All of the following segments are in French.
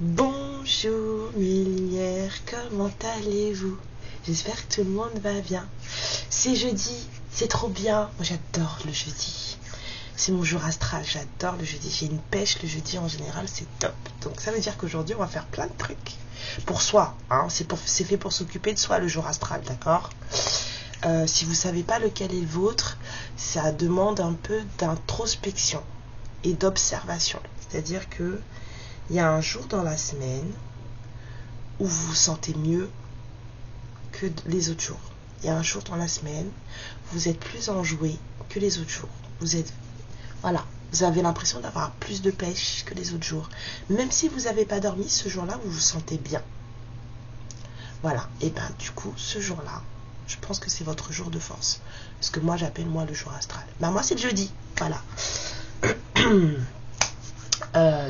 Bonjour mes lumières, comment allez-vous? J'espère que tout le monde va bien. C'est jeudi, c'est trop bien. Moi j'adore le jeudi. C'est mon jour astral, j'adore le jeudi. J'ai une pêche le jeudi en général, c'est top. Donc ça veut dire qu'aujourd'hui on va faire plein de trucs. Pour soi, hein, c'est fait pour s'occuper de soi le jour astral, d'accord? Si vous ne savez pas lequel est le vôtre, ça demande un peu d'introspection et d'observation. C'est-à-dire que il y a un jour dans la semaine où vous vous sentez mieux que les autres jours. Il y a un jour dans la semaine, vous êtes plus enjoué que les autres jours. Voilà, vous avez l'impression d'avoir plus de pêche que les autres jours. Même si vous n'avez pas dormi, ce jour-là, vous vous sentez bien. Voilà, et ben du coup, ce jour-là, je pense que c'est votre jour de force. Ce que moi, j'appelle le jour astral. Ben moi, c'est le jeudi, voilà.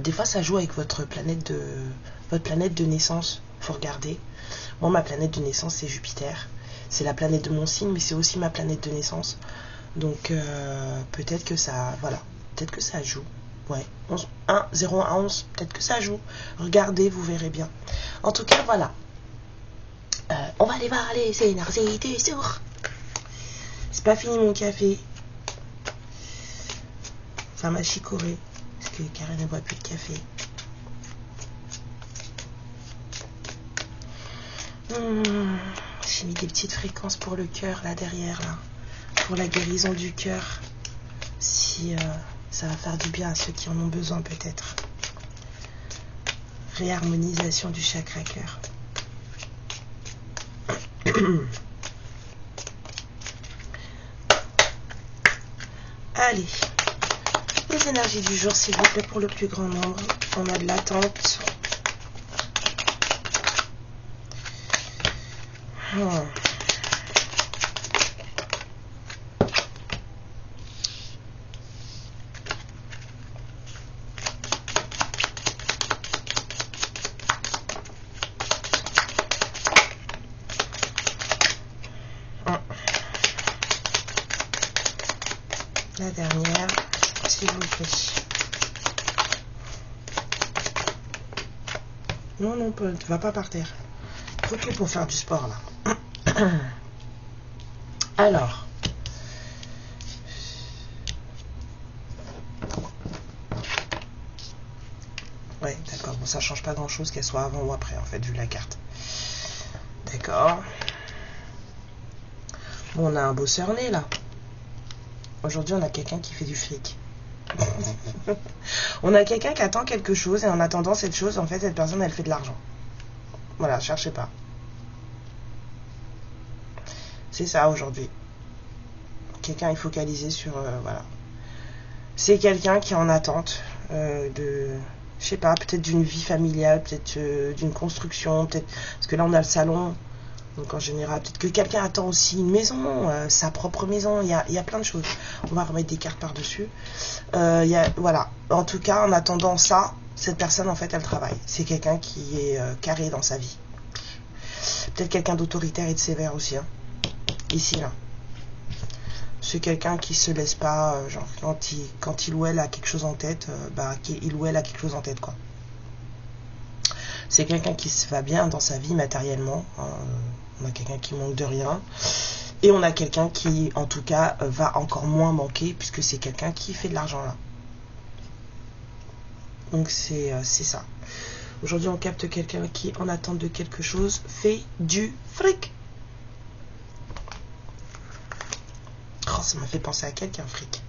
Des fois, ça joue avec votre planète de naissance. Faut regarder. Moi, ma planète de naissance, c'est Jupiter. C'est la planète de mon signe, mais c'est aussi ma planète de naissance. Donc, peut-être que ça... Voilà. Peut-être que ça joue. Ouais. 0, 1 à 11. Peut-être que ça joue. Regardez, vous verrez bien. En tout cas, voilà. On va aller voir les énergies du jour. C'est pas fini mon café. Ça m'a chicoré. Parce que Karen ne boit plus de café. J'ai mis des petites fréquences pour le cœur là derrière là. Pour la guérison du cœur. Si ça va faire du bien à ceux qui en ont besoin peut-être. Réharmonisation du chakra cœur. Allez. Les énergies du jour, s'il vous plaît, pour le plus grand nombre. On a de l'attente. La dernière, s'il vous plaît. Non, non, tu vas pas par terre. Trop tôt pour faire du sport, là. Alors. Ouais, d'accord. Bon, ça change pas grand-chose qu'elle soit avant ou après, en fait, vu la carte. D'accord. Bon, on a un bosseur né, là. Aujourd'hui, on a quelqu'un qui fait du fric. On a quelqu'un qui attend quelque chose et en attendant cette chose, en fait, cette personne, elle fait de l'argent. Voilà, cherchez pas. C'est ça aujourd'hui. Quelqu'un est focalisé sur... voilà. C'est quelqu'un qui est en attente de... Je sais pas, peut-être d'une vie familiale, peut-être d'une construction, peut-être... Parce que là, on a le salon. Donc en général, peut-être que quelqu'un attend aussi une maison, sa propre maison. Il y a plein de choses. On va remettre des cartes par-dessus. Voilà. En tout cas, en attendant ça, cette personne, en fait, elle travaille. C'est quelqu'un qui est carré dans sa vie. Peut-être quelqu'un d'autoritaire et de sévère aussi. Hein. Ici, là. C'est quelqu'un qui se laisse pas, genre, quand il ou elle a quelque chose en tête, il ou elle a quelque chose en tête, quoi. C'est quelqu'un qui se va bien dans sa vie matériellement. On a quelqu'un qui manque de rien. Et on a quelqu'un qui, en tout cas, va encore moins manquer, puisque c'est quelqu'un qui fait de l'argent, là. Donc, c'est ça. Aujourd'hui, on capte quelqu'un qui, en attente de quelque chose, fait du fric. Oh, ça m'a fait penser à quelqu'un, fric.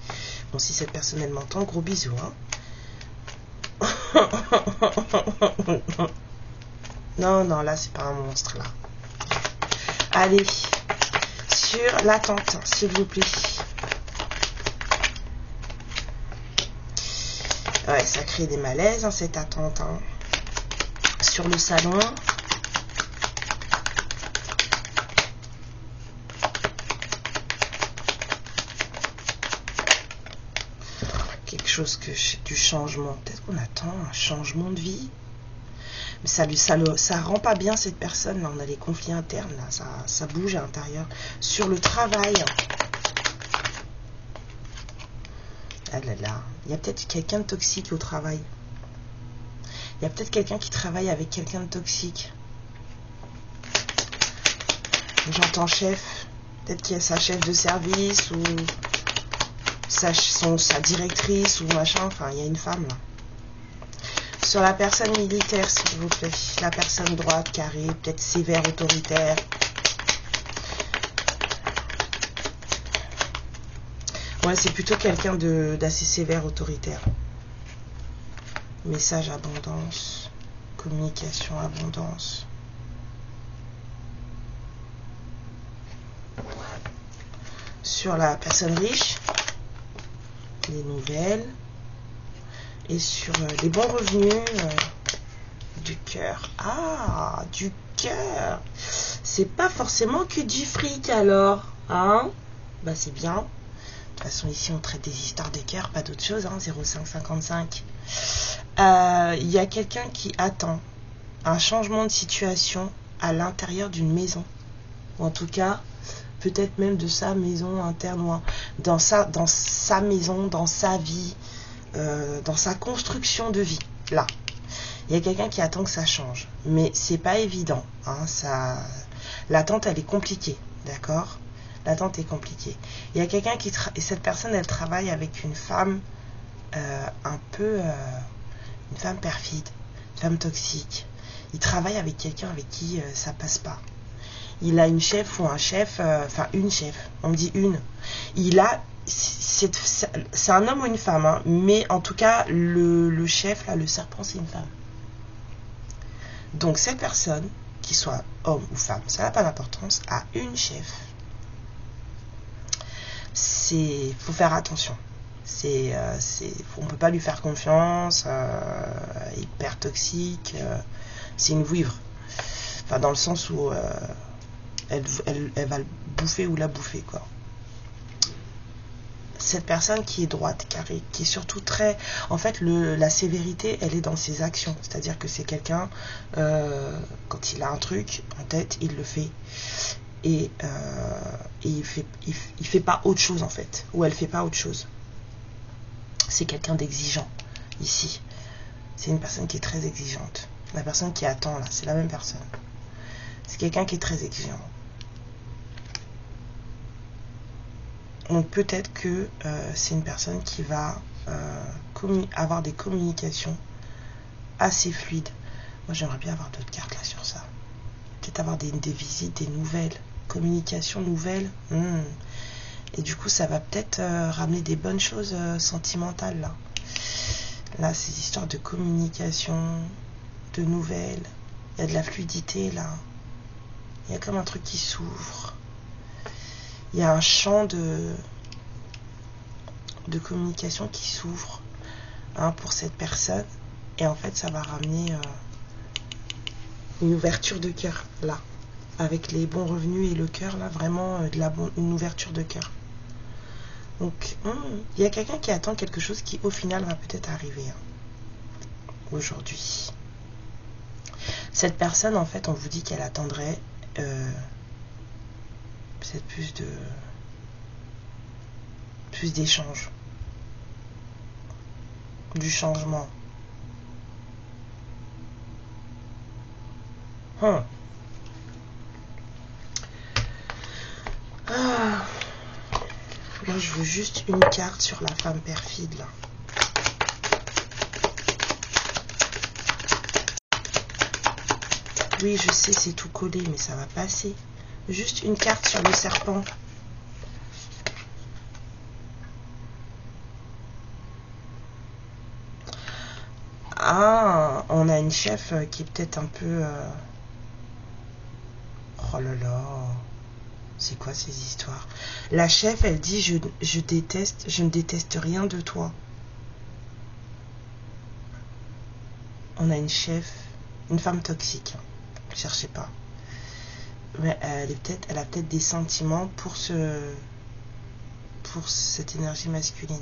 Bon, si cette personne, elle m'entend, gros bisous, hein. Non, non, là, c'est pas un monstre, là. Allez, sur l'attente, s'il vous plaît. Ouais, ça crée des malaises, hein, cette attente. Hein. Sur le salon. Quelque chose du changement. Peut-être qu'on attend un changement de vie. Mais ça rend pas bien cette personne là. On a les conflits internes là, ça bouge à l'intérieur. Sur le travail, ah là là, il y a peut-être quelqu'un de toxique au travail. Il y a peut-être quelqu'un qui travaille avec quelqu'un de toxique. J'entends chef. Peut-être qu'il y a sa chef de service ou sa directrice ou machin. Enfin, il y a une femme là. Sur la personne militaire, s'il vous plaît. La personne droite, carrée, peut-être sévère, autoritaire. Ouais, c'est plutôt quelqu'un d'assez sévère, autoritaire. Message abondance. Communication abondance. Sur la personne riche, les nouvelles. Et sur les bons revenus, du cœur. Ah, du cœur. C'est pas forcément que du fric alors. Hein? Bah c'est bien. De toute façon ici on traite des histoires de cœur, pas d'autre chose. Hein, 0555. Il y a quelqu'un qui attend un changement de situation à l'intérieur d'une maison. Ou en tout cas, peut-être même de sa maison interne. Ou dans sa maison, dans sa vie. Dans sa construction de vie, là, il y a quelqu'un qui attend que ça change, mais c'est pas évident, hein, l'attente elle est compliquée, d'accord, l'attente est compliquée. Il y a quelqu'un et cette personne elle travaille avec une femme un peu une femme perfide, une femme toxique. Il travaille avec quelqu'un avec qui ça passe pas. Il a une chef ou un chef, enfin une chef, on me dit une. Il a c'est un homme ou une femme, hein, mais en tout cas, le chef, là, le serpent, c'est une femme. Donc, cette personne, qu'il soit homme ou femme, ça n'a pas d'importance, a une chef. Faut faire attention. On ne peut pas lui faire confiance, hyper toxique, c'est une vouivre. Enfin, dans le sens où elle va le bouffer ou la bouffer, quoi. Cette personne qui est droite, carrée, qui est surtout très... En fait, la sévérité, elle est dans ses actions. C'est-à-dire que c'est quelqu'un, quand il a un truc en tête, il le fait. Et il fait pas autre chose, en fait. Ou elle fait pas autre chose. C'est quelqu'un d'exigeant, ici. C'est une personne qui est très exigeante. La personne qui attend, là, c'est la même personne. C'est quelqu'un qui est très exigeant. Donc peut-être que c'est une personne qui va avoir des communications assez fluides. Moi j'aimerais bien avoir d'autres cartes là sur ça. Peut-être avoir des visites, des nouvelles, communications nouvelles. Et du coup ça va peut-être ramener des bonnes choses sentimentales là. Là c'est l'histoire de communication, de nouvelles. Il y a de la fluidité là. Il y a comme un truc qui s'ouvre. Il y a un champ de communication qui s'ouvre, hein, pour cette personne. Et en fait, ça va ramener une ouverture de cœur, là. Avec les bons revenus et le cœur, là, vraiment une ouverture de cœur. Donc, il y a quelqu'un qui attend quelque chose qui, au final, va peut-être arriver, hein, aujourd'hui. Cette personne, en fait, on vous dit qu'elle attendrait... peut-être plus d'échanges, du changement. Là je veux juste une carte sur la femme perfide là. Oui je sais c'est tout collé mais ça va passer. Juste une carte sur le serpent. Ah, on a une chef qui est peut-être un peu... Oh là là, c'est quoi ces histoires? La chef, elle dit, je ne déteste rien de toi. On a une chef, une femme toxique. Cherchez pas. Mais elle a peut-être des sentiments pour cette énergie masculine.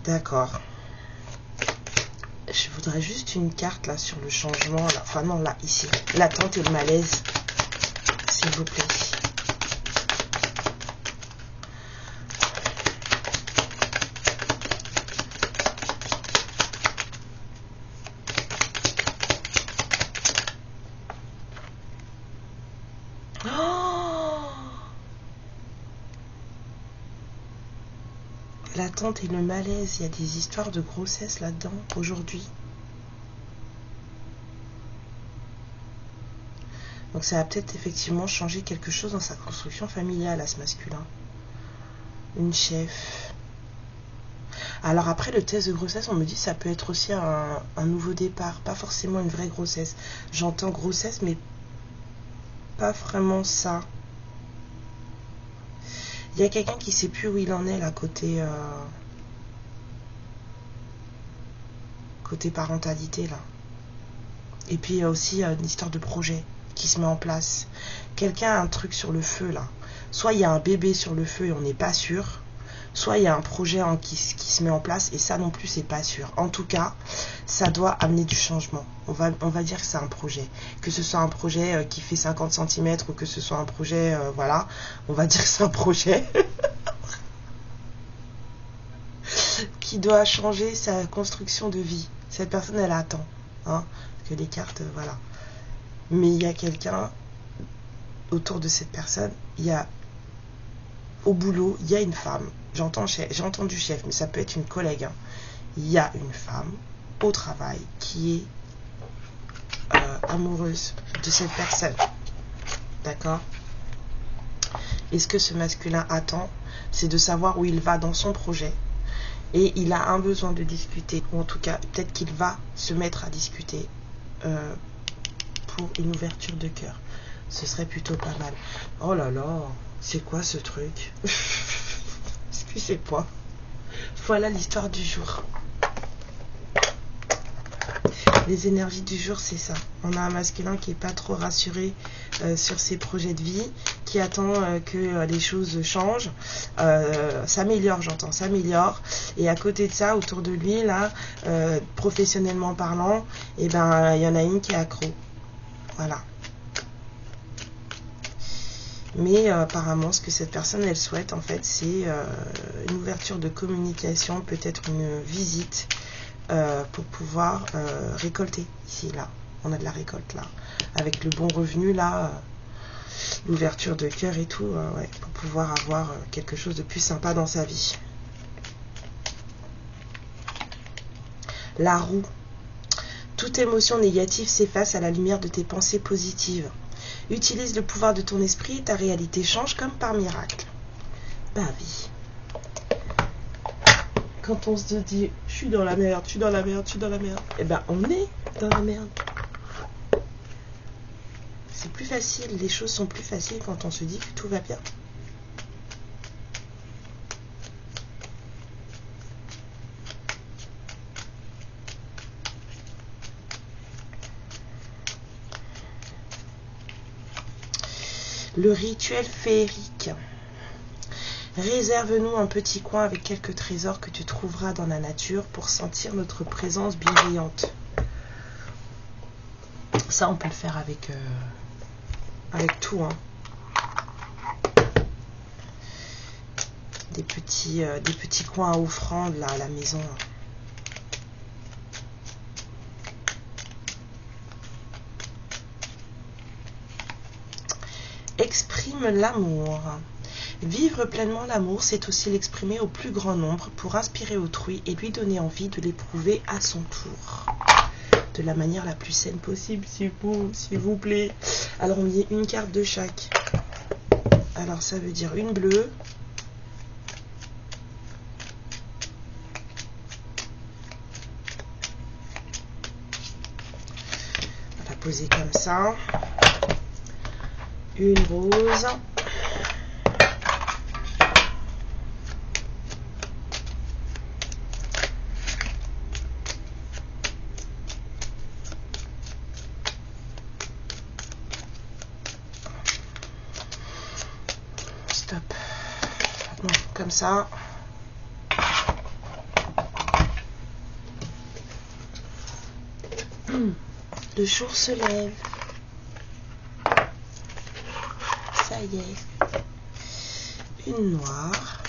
D'accord. Je voudrais juste une carte là sur le changement. Là. Enfin non, là, ici. L'attente et le malaise. S'il vous plaît. L'attente et le malaise, il y a des histoires de grossesse là-dedans aujourd'hui. Donc ça va peut-être effectivement changer quelque chose dans sa construction familiale à ce masculin. Une chef. Alors après le test de grossesse, on me dit que ça peut être aussi un nouveau départ, pas forcément une vraie grossesse. J'entends grossesse, mais pas vraiment ça. Il y a quelqu'un qui sait plus où il en est là côté côté parentalité là. Et puis il y a aussi une histoire de projet qui se met en place. Quelqu'un a un truc sur le feu là. Soit il y a un bébé sur le feu et on n'est pas sûr, soit il y a un projet qui se met en place et ça non plus c'est pas sûr. En tout cas, ça doit amener du changement. On va dire que c'est un projet. Que ce soit un projet qui fait 50 cm ou que ce soit un projet, voilà, on va dire que c'est un projet qui doit changer sa construction de vie. Cette personne, elle attend, hein, que les cartes, voilà. Mais il y a quelqu'un autour de cette personne, il y a au boulot, il y a une femme. J'ai entendu chef, mais ça peut être une collègue. Hein. Il y a une femme au travail qui est amoureuse de cette personne. D'accord? Et ce que ce masculin attend, c'est de savoir où il va dans son projet. Et il a un besoin de discuter, ou en tout cas, peut-être qu'il va se mettre à discuter pour une ouverture de cœur. Ce serait plutôt pas mal. Oh là là, c'est quoi ce truc? Excusez-moi. Voilà l'histoire du jour. Les énergies du jour, c'est ça. On a un masculin qui n'est pas trop rassuré sur ses projets de vie, qui attend que les choses changent, s'améliorent, j'entends, s'améliorent. Et à côté de ça, autour de lui, là, professionnellement parlant, eh ben, il y en a une qui est accro. Voilà. Mais apparemment, ce que cette personne, elle souhaite, en fait, c'est une ouverture de communication, peut-être une visite pour pouvoir récolter ici, là. On a de la récolte, là. Avec le bon revenu, là, l'ouverture de cœur et tout, ouais, pour pouvoir avoir quelque chose de plus sympa dans sa vie. La roue. Toute émotion négative s'efface à la lumière de tes pensées positives. Utilise le pouvoir de ton esprit et ta réalité change comme par miracle. Bah oui. Quand on se dit je suis dans la merde, je suis dans la merde, je suis dans la merde, eh ben on est dans la merde. C'est plus facile, les choses sont plus faciles quand on se dit que tout va bien. Le rituel féerique. Réserve-nous un petit coin avec quelques trésors que tu trouveras dans la nature pour sentir notre présence bienveillante. Ça, on peut le faire avec tout. Hein. Des petits coins à offrande là, à la maison. Exprime l'amour. Vivre pleinement l'amour, c'est aussi l'exprimer au plus grand nombre pour inspirer autrui et lui donner envie de l'éprouver à son tour. De la manière la plus saine possible, s'il vous plaît. Alors, on met une carte de chaque. Alors, ça veut dire une bleue. On va la poser comme ça. Une rose. Stop. Bon, comme ça. Le jour se lève. Ça y est. Une noire.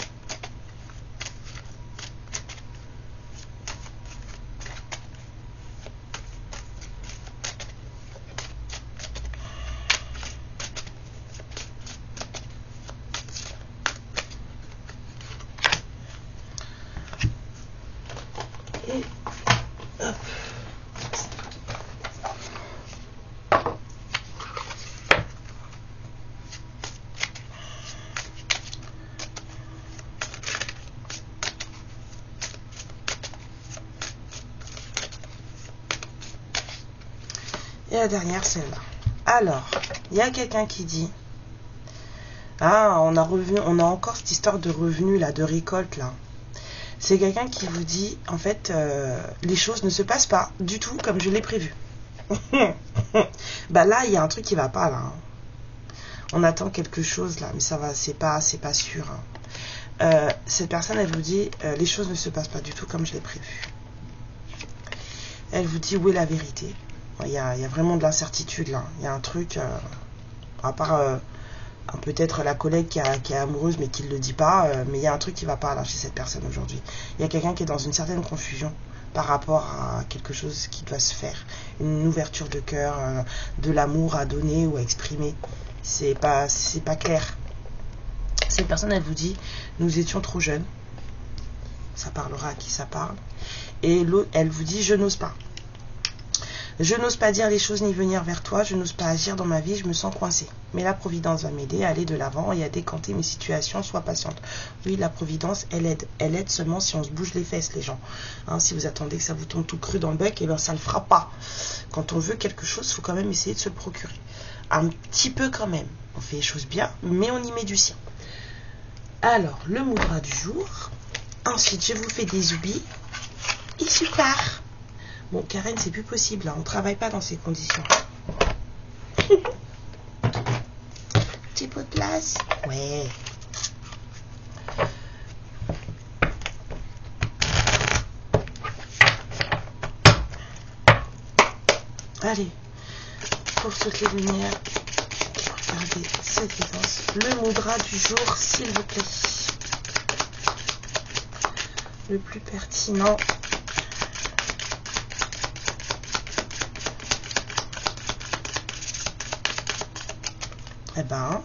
Et la dernière, celle-là. Alors, il y a quelqu'un qui dit, ah, on a encore cette histoire de revenus là, de récolte là. C'est quelqu'un qui vous dit, en fait, les choses ne se passent pas du tout comme je l'ai prévu. Bah là, il y a un truc qui va pas là. Hein. On attend quelque chose là, mais ça va, c'est pas sûr. Hein. Cette personne, elle vous dit, les choses ne se passent pas du tout comme je l'ai prévu. Elle vous dit où est la vérité. Il y a vraiment de l'incertitude là. Il y a un truc, à part peut-être la collègue qui est amoureuse mais qui ne le dit pas, mais il y a un truc qui va pas là chez cette personne aujourd'hui. Il y a quelqu'un qui est dans une certaine confusion par rapport à quelque chose qui doit se faire. Une ouverture de cœur, de l'amour à donner ou à exprimer. C'est pas clair. Cette personne, elle vous dit, nous étions trop jeunes. Ça parlera à qui ça parle. Et l'autre, elle vous dit, je n'ose pas. Je n'ose pas dire les choses ni venir vers toi, je n'ose pas agir dans ma vie, je me sens coincée. Mais la Providence va m'aider à aller de l'avant et à décanter mes situations, sois patiente. Oui, la Providence, elle aide. Elle aide seulement si on se bouge les fesses, les gens. Hein, si vous attendez que ça vous tombe tout cru dans le bec, eh ben, ça ne le fera pas. Quand on veut quelque chose, il faut quand même essayer de se le procurer. Un petit peu quand même. On fait les choses bien, mais on y met du sien. Alors, le moudra du jour. Ensuite, je vous fais des oublis. Et super. Bon, Karen, c'est plus possible, là. On ne travaille pas dans ces conditions. Petit pot de place. Ouais. Allez, pour toutes les lumières, regardez cette guidance. Le moudra du jour, s'il vous plaît. Le plus pertinent. Eh ben,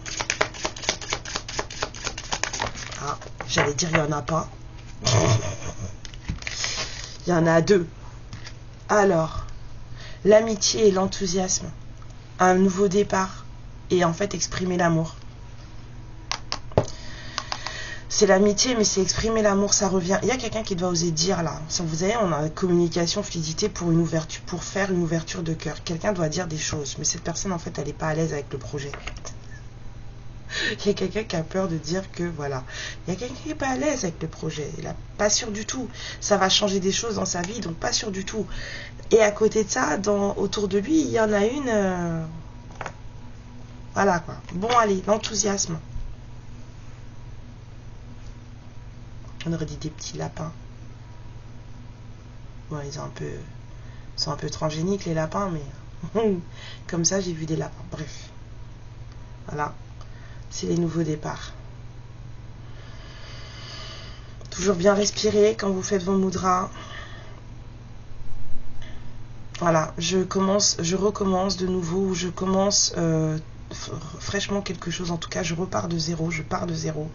ah, j'allais dire il n'y en a pas. Il y en a deux. Alors, l'amitié et l'enthousiasme, un nouveau départ et en fait exprimer l'amour. C'est l'amitié, mais c'est exprimer l'amour, ça revient. Il y a quelqu'un qui doit oser dire là. Vous savez, on a communication, fluidité pour une ouverture, pour faire une ouverture de cœur. Quelqu'un doit dire des choses, mais cette personne en fait, elle n'est pas à l'aise avec le projet. Il y a quelqu'un qui a peur de dire que voilà. Il y a quelqu'un qui n'est pas à l'aise avec le projet. Il n'est pas sûr du tout. Ça va changer des choses dans sa vie, donc pas sûr du tout. Et à côté de ça, autour de lui, il y en a une. Voilà quoi. Bon, allez, l'enthousiasme. On aurait dit des petits lapins. Bon, ils sont un peu transgéniques les lapins, mais comme ça, j'ai vu des lapins. Bref. Voilà. C'est les nouveaux départs. Toujours bien respirer quand vous faites vos mudras. Voilà, je recommence de nouveau, je commence fraîchement quelque chose. En tout cas, je repars de zéro, je pars de zéro.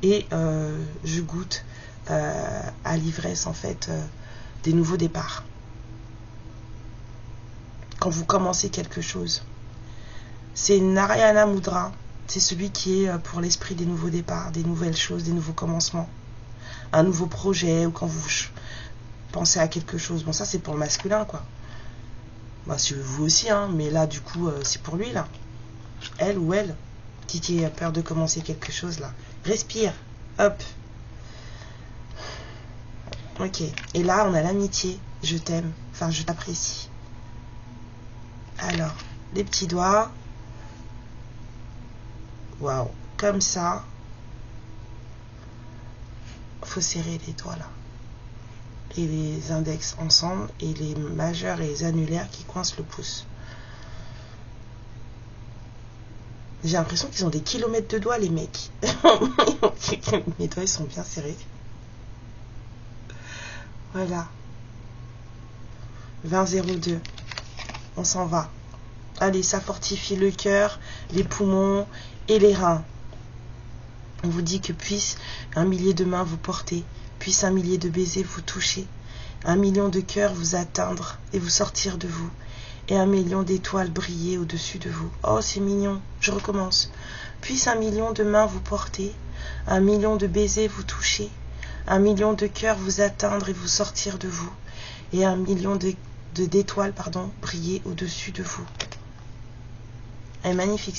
Et je goûte à l'ivresse, en fait, des nouveaux départs. Quand vous commencez quelque chose. C'est Narayana Mudra. C'est celui qui est pour l'esprit des nouveaux départs, des nouvelles choses, des nouveaux commencements. Un nouveau projet, ou quand vous pensez à quelque chose. Bon, ça, c'est pour le masculin, quoi. Bah, c'est vous aussi, hein. Mais là, du coup, c'est pour lui, là. Elle ou elle, qui a peur de commencer quelque chose, là. Respire. Hop. Ok. Et là, on a l'amitié. Je t'aime. Enfin, je t'apprécie. Alors, les petits doigts. Waouh, comme ça. Faut serrer les doigts là. Et les index ensemble. Et les majeurs et les annulaires qui coincent le pouce. J'ai l'impression qu'ils ont des kilomètres de doigts les mecs. Mes doigts ils sont bien serrés. Voilà. 20-02. On s'en va. Allez, ça fortifie le cœur, les poumons et les reins. On vous dit que puisse un millier de mains vous porter, puisse un millier de baisers vous toucher, 1 million de cœurs vous atteindre et vous sortir de vous, et 1 million d'étoiles briller au-dessus de vous. Oh, c'est mignon, je recommence. Puisse 1 million de mains vous porter, 1 million de baisers vous toucher, 1 million de cœurs vous atteindre et vous sortir de vous, et 1 million d'étoiles briller au-dessus de vous. Elle est magnifique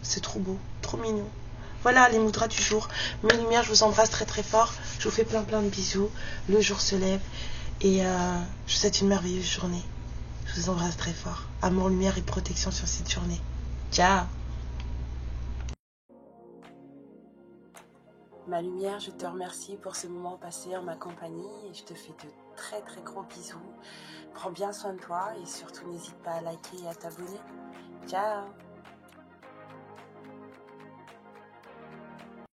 c'est trop beau, trop mignon. Voilà les moudras du jour. Mes lumières, je vous embrasse très très fort. Je vous fais plein de bisous. Le jour se lève et je vous souhaite une merveilleuse journée. Je vous embrasse très fort. Amour, lumière et protection sur cette journée. Ciao. Ma lumière, je te remercie pour ce moment passé en ma compagnie et je te fais de très très gros bisous. Prends bien soin de toi et surtout n'hésite pas à liker et à t'abonner. Ciao.